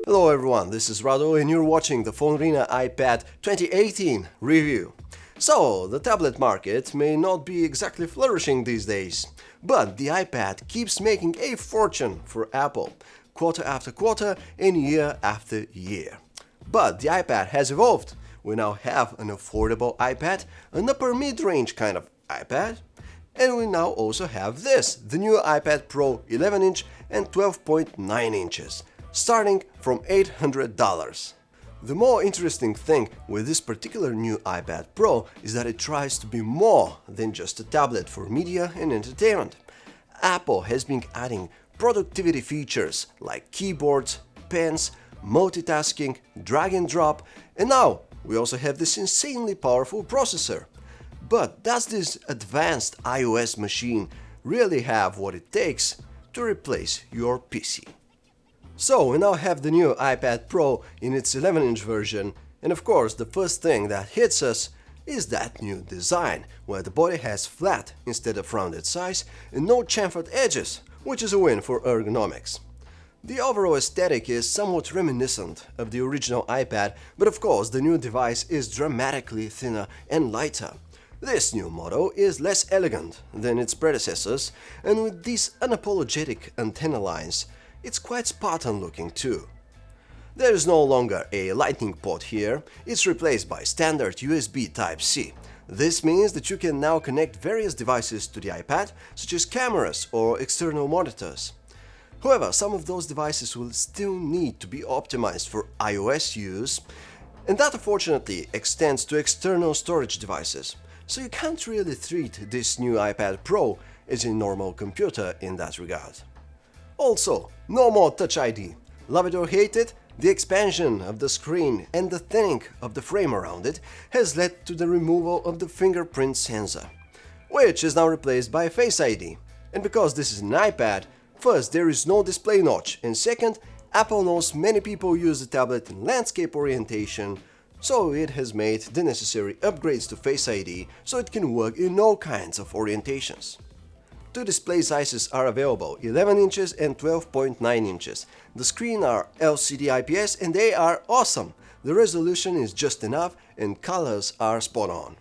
Hello everyone, this is Rado and you're watching the PhoneArena iPad 2018 review. So, the tablet market may not be exactly flourishing these days, but the iPad keeps making a fortune for Apple, quarter after quarter and year after year. But the iPad has evolved. We now have an affordable iPad, an upper mid-range kind of iPad, and we now also have this, the new iPad Pro 11-inch and 12.9 inches, starting from $800. The more interesting thing with this particular new iPad Pro is that it tries to be more than just a tablet for media and entertainment. Apple has been adding productivity features like keyboards, pens, multitasking, drag and drop, and now we also have this insanely powerful processor. But does this advanced iOS machine really have what it takes to replace your PC? So we now have the new iPad Pro in its 11-inch version, and of course the first thing that hits us is that new design, where the body has flat instead of rounded sides and no chamfered edges, which is a win for ergonomics. The overall aesthetic is somewhat reminiscent of the original iPad, but of course the new device is dramatically thinner and lighter. This new model is less elegant than its predecessors, and with these unapologetic antenna lines, it's quite Spartan looking too. There is no longer a lightning port here, it's replaced by standard USB Type-C. This means that you can now connect various devices to the iPad, such as cameras or external monitors. However, some of those devices will still need to be optimized for iOS use, and that unfortunately extends to external storage devices. So you can't really treat this new iPad Pro as a normal computer in that regard. Also, no more Touch ID. Love it or hate it, the expansion of the screen and the thinning of the frame around it has led to the removal of the fingerprint sensor, which is now replaced by Face ID. And because this is an iPad, first, there is no display notch, and second, Apple knows many people use the tablet in landscape orientation, so it has made the necessary upgrades to Face ID so it can work in all kinds of orientations. Two display sizes are available, 11 inches and 12.9 inches. The screen are LCD IPS and they are awesome. The resolution is just enough and colors are spot on.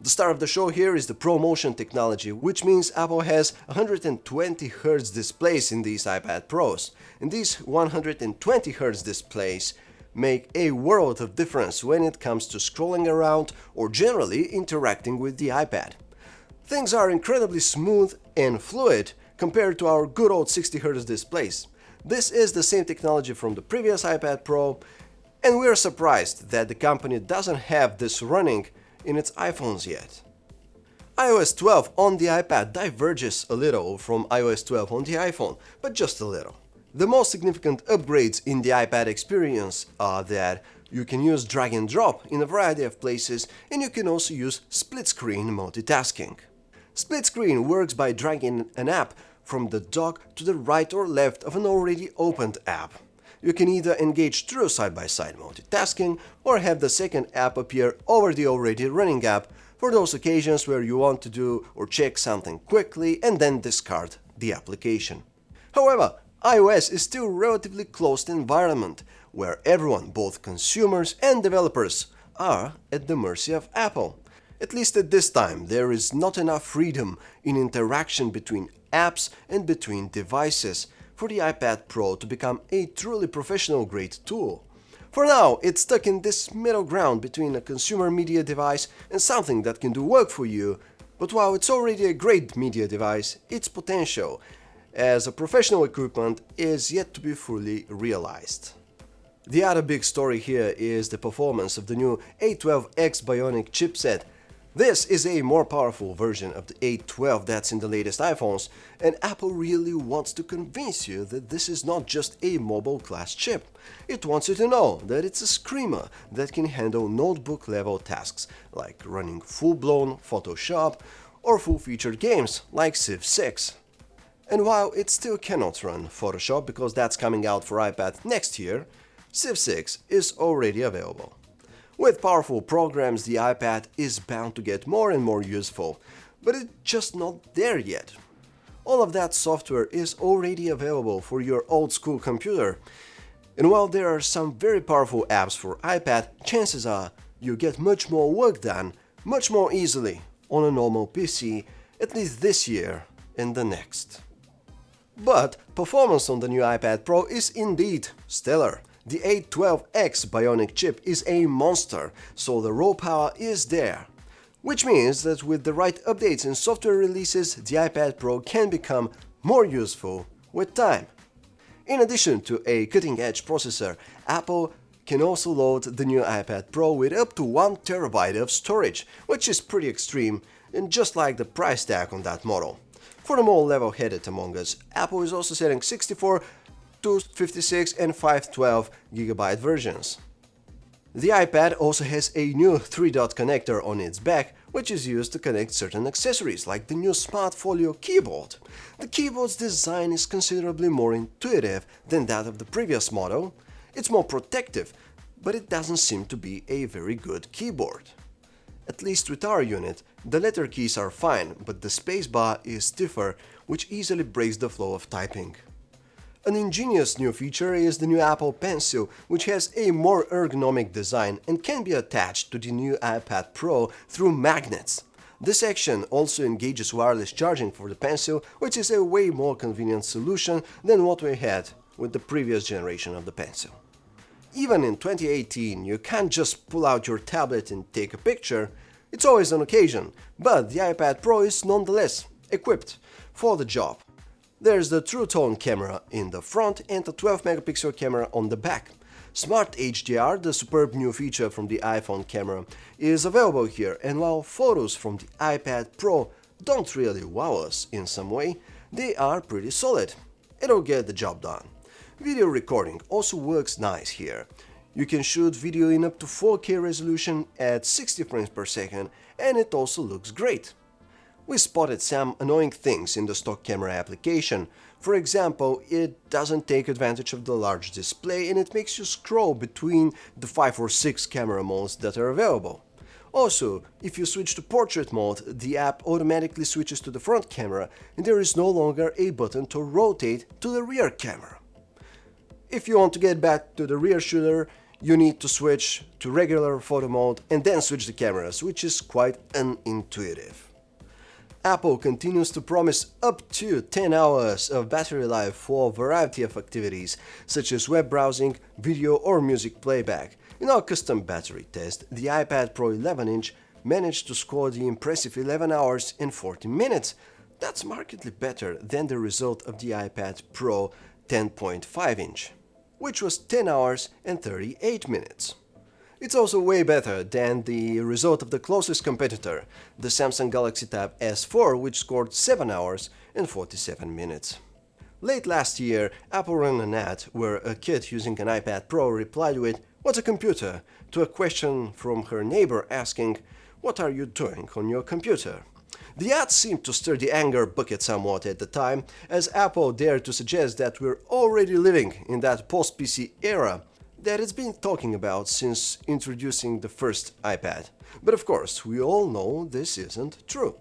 The star of the show here is the ProMotion technology, which means Apple has 120Hz displays in these iPad Pros. And these 120Hz displays make a world of difference when it comes to scrolling around or generally interacting with the iPad. Things are incredibly smooth and fluid compared to our good old 60Hz displays. This is the same technology from the previous iPad Pro, and we're surprised that the company doesn't have this running in its iPhones yet. iOS 12 on the iPad diverges a little from iOS 12 on the iPhone, but just a little. The most significant upgrades in the iPad experience are that you can use drag and drop in a variety of places, and you can also use split screen multitasking. Split screen works by dragging an app from the dock to the right or left of an already opened app. You can either engage through side-by-side multitasking or have the second app appear over the already running app for those occasions where you want to do or check something quickly and then discard the application. However, iOS is still a relatively closed environment where everyone, both consumers and developers, are at the mercy of Apple. At least at this time, there is not enough freedom in interaction between apps and between devices for the iPad Pro to become a truly professional-grade tool. For now, it's stuck in this middle ground between a consumer media device and something that can do work for you, but while it's already a great media device, its potential as a professional equipment is yet to be fully realized. The other big story here is the performance of the new A12X Bionic chipset. This is a more powerful version of the A12 that's in the latest iPhones, and Apple really wants to convince you that this is not just a mobile-class chip. It wants you to know that it's a screamer that can handle notebook-level tasks like running full-blown Photoshop or full-featured games like Civ 6. And while it still cannot run Photoshop because that's coming out for iPad next year, Civ 6 is already available. With powerful programs, the iPad is bound to get more and more useful, but it's just not there yet. All of that software is already available for your old-school computer, And while there are some very powerful apps for iPad, chances are you get much more work done much more easily on a normal PC, at least this year and the next. But performance on the new iPad Pro is indeed stellar. The A12X Bionic chip is a monster, so the raw power is there. Which means that with the right updates and software releases, the iPad Pro can become more useful with time. In addition to a cutting-edge processor, Apple can also load the new iPad Pro with up to 1 TB of storage, which is pretty extreme and just like the price tag on that model. For the more level-headed among us, Apple is also selling 64, 256 and 512 GB versions. The iPad also has a new 3-dot connector on its back, which is used to connect certain accessories like the new Smart Folio keyboard. The keyboard's design is considerably more intuitive than that of the previous model. It's more protective, but it doesn't seem to be a very good keyboard. At least with our unit, the letter keys are fine, but the spacebar is stiffer, which easily breaks the flow of typing. An ingenious new feature is the new Apple Pencil, which has a more ergonomic design and can be attached to the new iPad Pro through magnets. This action also engages wireless charging for the Pencil, which is a way more convenient solution than what we had with the previous generation of the Pencil. Even in 2018, you can't just pull out your tablet and take a picture. It's always an occasion, but the iPad Pro is nonetheless equipped for the job. There's the True Tone camera in the front and a 12-megapixel camera on the back. Smart HDR, the superb new feature from the iPhone camera, is available here, and while photos from the iPad Pro don't really wow us in some way, they are pretty solid. It'll get the job done. Video recording also works nice here. You can shoot video in up to 4K resolution at 60 frames per second, and it also looks great. We spotted some annoying things in the stock camera application. For example, it doesn't take advantage of the large display and it makes you scroll between the 5 or 6 camera modes that are available. Also, if you switch to portrait mode, the app automatically switches to the front camera and there is no longer a button to rotate to the rear camera. If you want to get back to the rear shooter, you need to switch to regular photo mode and then switch the cameras, which is quite unintuitive. Apple continues to promise up to 10 hours of battery life for a variety of activities, such as web browsing, video or music playback. In our custom battery test, the iPad Pro 11-inch managed to score the impressive 11 hours and 40 minutes. That's markedly better than the result of the iPad Pro 10.5-inch, which was 10 hours and 38 minutes. It's also way better than the result of the closest competitor, the Samsung Galaxy Tab S4, which scored 7 hours and 47 minutes. Late last year, Apple ran an ad where a kid using an iPad Pro replied with "What's a computer?" to a question from her neighbor asking, "What are you doing on your computer?" The ad seemed to stir the anger bucket somewhat at the time, as Apple dared to suggest that we're already living in that post-PC era that it's been talking about since introducing the first iPad. But of course, we all know this isn't true.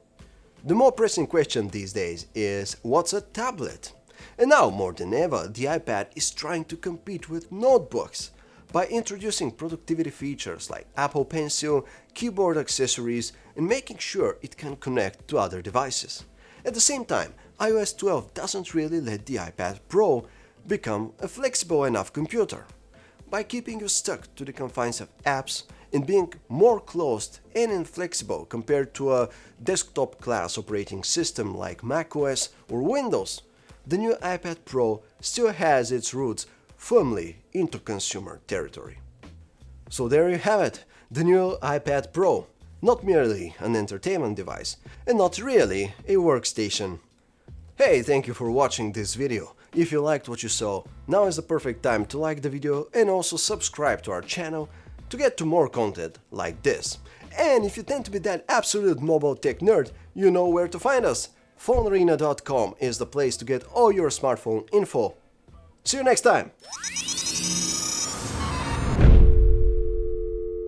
The more pressing question these days is, what's a tablet? And now, more than ever, the iPad is trying to compete with notebooks by introducing productivity features like Apple Pencil, keyboard accessories, and making sure it can connect to other devices. At the same time, iOS 12 doesn't really let the iPad Pro become a flexible enough computer. By keeping you stuck to the confines of apps and being more closed and inflexible compared to a desktop-class operating system like macOS or Windows, the new iPad Pro still has its roots firmly into consumer territory. So there you have it, the new iPad Pro. Not merely an entertainment device, and not really a workstation. Hey, thank you for watching this video. If you liked what you saw, now is the perfect time to like the video and also subscribe to our channel to get to more content like this. And if you tend to be that absolute mobile tech nerd, you know where to find us. PhoneArena.com is the place to get all your smartphone info. See you next time!